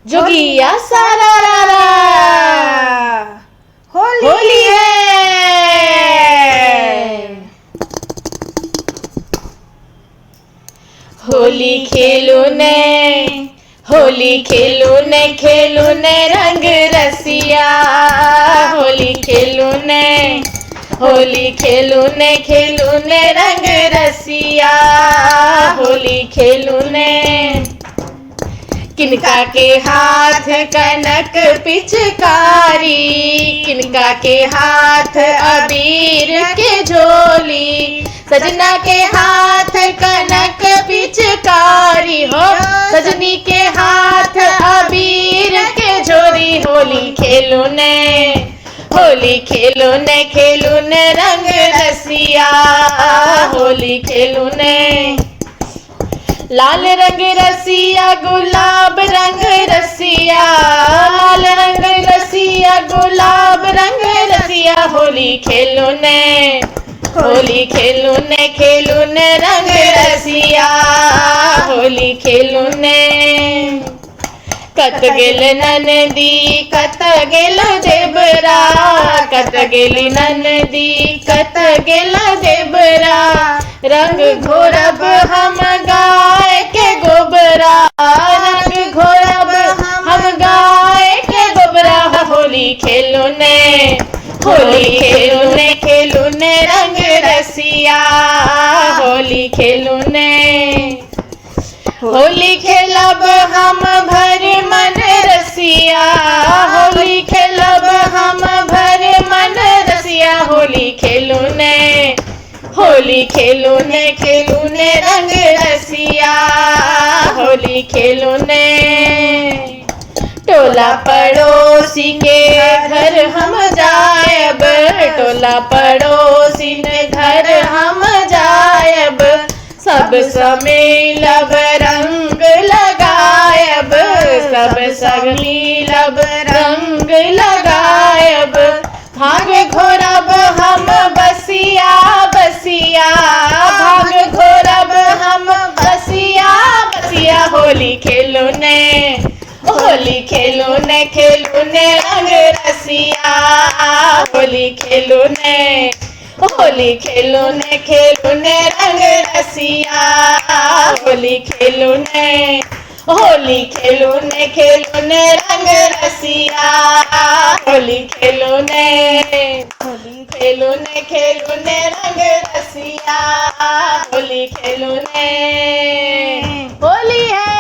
जोगिया सारा रारा होली है। होली खेलो ने, होली खेलो ने, खेलो ने रंग रसिया। होली खेलो ने, होली खेलो ने, खेलो ने रंग रसिया। होली खेलो ने, किनका के हाथ कनक पिचकारी, किनका के हाथ अबीर के झोली। सजना के हाथ कनक पिचकारी हो, सजनी के हाथ अबीर के झोली। होली खेलो ने, होली खेलो ने, खेलो ने रंग रसिया। होली खेलो ने, लाल रंग रसिया, गुलाब रंग रसिया। लाल रंग रसिया, गुलाब रंग रसिया। होली खेलो ने, होली खेलो ने, खेलो ने रंग रसिया। होली खेलो ने, कत गेल ननदी, कत गेल देबरा। कत गेल ननदी, कत गेल देबरा। रंग घोरब हम गाय के गोबरा। रंग घोरब हम गाय के गोबरा। होली खेलो ने, होली खेलो ने, खेलो ने रंग रसिया। होली खेलो ने, होली खेलब हम भर मन रसिया। होली खेलब हम भर मन रसिया। होली खेलो ने, होली खेलो ने, खेलो ने रंग रसिया। होली खेलो ने, टोला पड़ोसी के घर हम जायब। टोला पड़ोसी के घर हम जायब। सब समिलब रंग लगायब। सब समिलब रंग लगायब। भाग घोरब हम बसिया बसिया। भाग घोरब हम बसिया बसिया। होली खेलो ने, होली खेलो ने, खेलो ने रंग रसिया। होली खेलो ने, होली खेलो ने, खेलो ने रंग रसिया। होली खेलो ने, होली खेलो ने, खेलो ने रंग रसिया। होली खेलो ने, होली खेलो ने, खेलो ने रंग रसिया। होली खेलो ने, होली है।